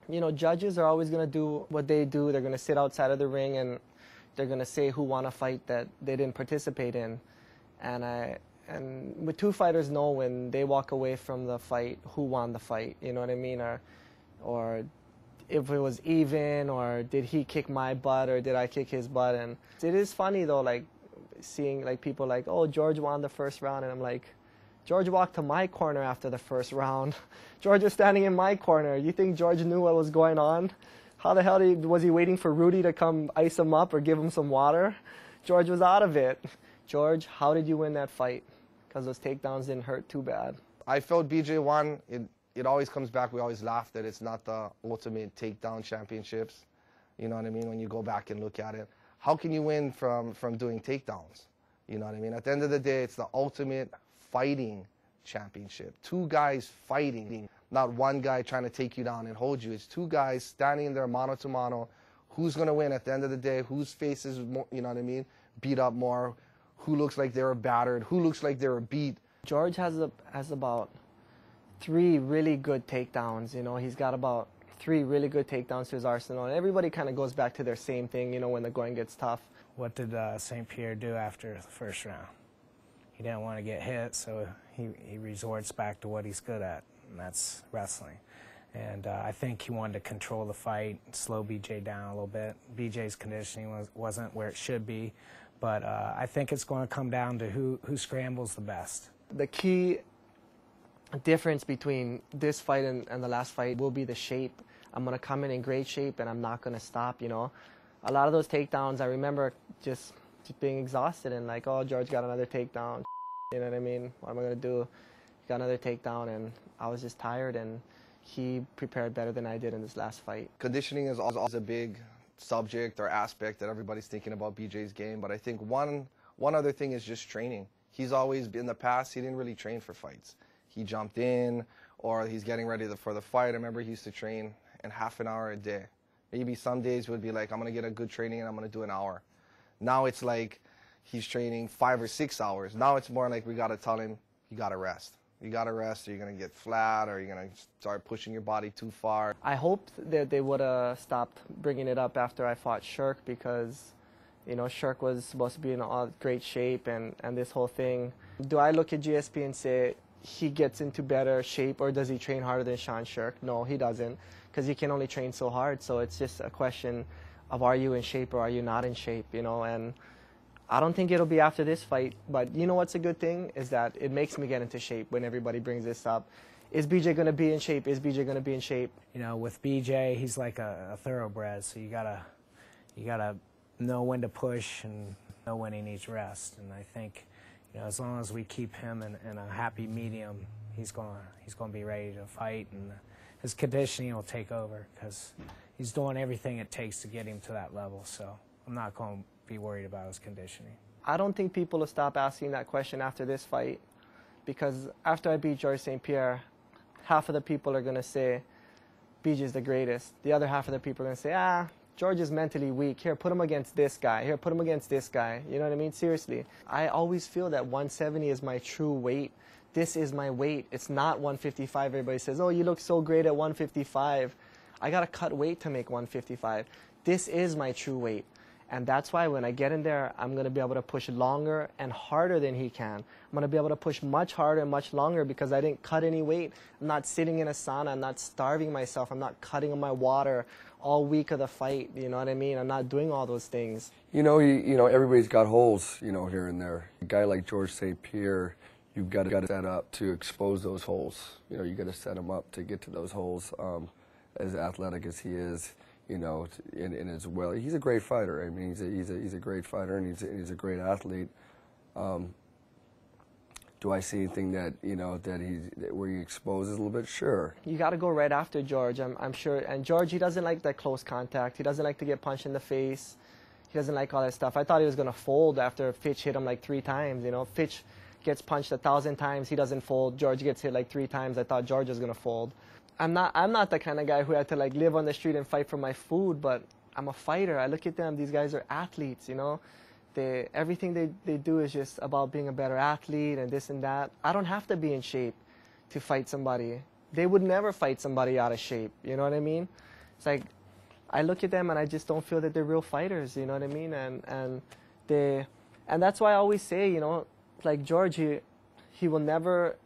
You know, judges are always going to do what they do. They're going to sit outside of the ring and they're going to say who won a fight that they didn't participate in. And with two fighters know when they walk away from the fight who won the fight, you know what I mean? Or if it was even, or did he kick my butt or did I kick his butt? And it is funny though, like seeing like people like, oh, George won the first round, and I'm like, George walked to my corner after the first round. George was standing in my corner. You think George knew what was going on? How the hell was he waiting for Rudy to come ice him up or give him some water? George was out of it. George, how did you win that fight? Because those takedowns didn't hurt too bad. I felt BJ won. It always comes back. We always laugh that it's not the ultimate takedown championships. You know what I mean? When you go back and look at it, how can you win from doing takedowns? You know what I mean? At the end of the day, it's the ultimate fighting championship. Two guys fighting, not one guy trying to take you down and hold you. It's two guys standing there mano to mano. Who's going to win at the end of the day? Whose face is more, you know what I mean, beat up more? Who looks like they were battered? Who looks like they were beat? George has about 3 really good takedowns. You know, he's got about 3 really good takedowns to his arsenal. And everybody kind of goes back to their same thing, you know, when the going gets tough. What did St. Pierre do after the first round? He didn't want to get hit, so he resorts back to what he's good at, and that's wrestling. And I think he wanted to control the fight, slow BJ down a little bit. BJ's conditioning wasn't where it should be, but I think it's going to come down to who scrambles the best. The key difference between this fight and the last fight will be the shape. I'm going to come in great shape, and I'm not going to stop, you know. A lot of those takedowns, I remember just being exhausted and like, oh, George got another takedown. You know what I mean? What am I going to do? He got another takedown, and I was just tired, and he prepared better than I did in this last fight. Conditioning is always a big subject or aspect that everybody's thinking about BJ's game, but I think one other thing is just training. He's always, in the past, he didn't really train for fights. He jumped in, or he's getting ready for the fight. I remember he used to train in half an hour a day. Maybe some days would be like, I'm going to get a good training and I'm going to do an hour. Now it's like he's training 5 or 6 hours. Now it's more like we got to tell him, you got to rest. You got to rest, or you're going to get flat, or you're going to start pushing your body too far. I hoped that they would have stopped bringing it up after I fought Shirk, because, you know, Shirk was supposed to be in all great shape, and this whole thing. Do I look at GSP and say he gets into better shape, or does he train harder than Sean Shirk? No, he doesn't, because he can only train so hard. So it's just a question of, are you in shape or are you not in shape, you know? And I don't think it'll be after this fight, but you know what's a good thing is that it makes me get into shape when everybody brings this up. Is BJ going to be in shape? Is BJ going to be in shape? You know, with BJ, he's like a thoroughbred, so you gotta know when to push and know when he needs rest. And I think, you know, as long as we keep him in a happy medium, he's gonna be ready to fight, and his conditioning will take over, because he's doing everything it takes to get him to that level. So I'm not going to be worried about his conditioning. I don't think people will stop asking that question after this fight, because after I beat George St. Pierre, half of the people are going to say BJ's the greatest. The other half of the people are going to say, George is mentally weak. Here, put him against this guy. Here, put him against this guy. You know what I mean? Seriously. I always feel that 170 is my true weight. This is my weight. It's not 155. Everybody says, oh, you look so great at 155. I got to cut weight to make 155. This is my true weight. And that's why when I get in there, I'm going to be able to push longer and harder than he can. I'm going to be able to push much harder and much longer, because I didn't cut any weight. I'm not sitting in a sauna. I'm not starving myself. I'm not cutting on my water all week of the fight. You know what I mean? I'm not doing all those things. You know, everybody's got holes, you know, here and there. A guy like George St. Pierre, you've got to set up to expose those holes. You know, you got to set him up to get to those holes. As athletic as he is, you know, and as well, he's a great fighter. I mean, he's a great fighter, and he's a great athlete. Do I see anything that, you know, where he exposes a little bit? Sure. You got to go right after George, I'm sure. And George, he doesn't like that close contact. He doesn't like to get punched in the face. He doesn't like all that stuff. I thought he was going to fold after Fitch hit him like 3 times. You know, Fitch gets punched 1,000 times. He doesn't fold. George gets hit like 3 times. I thought George was going to fold. I'm not the kind of guy who had to like live on the street and fight for my food, but I'm a fighter. I look at them. These guys are athletes, you know. Everything they do is just about being a better athlete and this and that. I don't have to be in shape to fight somebody. They would never fight somebody out of shape, you know what I mean? It's like, I look at them and I just don't feel that they're real fighters, you know what I mean? And that's why I always say, you know, like George, he will never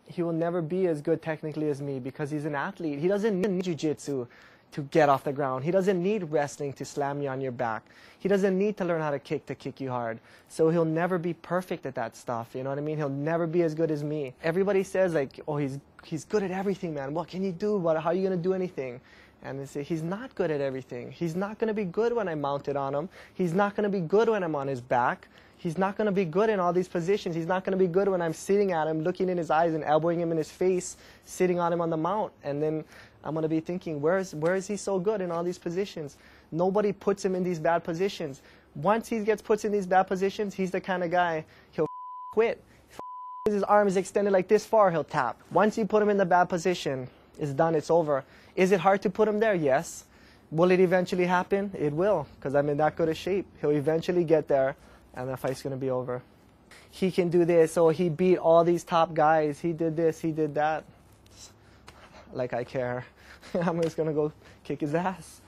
be as good technically as me because he's an athlete. He doesn't need jiu-jitsu to get off the ground. He doesn't need wrestling to slam you on your back. He doesn't need to learn how to kick you hard. So he'll never be perfect at that stuff, you know what I mean? He'll never be as good as me. Everybody says like, oh, he's good at everything, man. What can you do? How are you going to do anything? And they say, he's not good at everything. He's not going to be good when I'm mounted on him. He's not going to be good when I'm on his back. He's not going to be good in all these positions. He's not going to be good when I'm sitting at him, looking in his eyes and elbowing him in his face, sitting on him on the mount. And then I'm going to be thinking, where is he so good in all these positions? Nobody puts him in these bad positions. Once he gets put in these bad positions, he's the kind of guy, he'll quit. If his arm is extended like this far, he'll tap. Once you put him in the bad position, it's done, it's over. Is it hard to put him there? Yes. Will it eventually happen? It will, because I'm in that good a shape. He'll eventually get there, and the fight's going to be over. He can do this, or he beat all these top guys. He did this, he did that. Like I care. I'm just going to go kick his ass.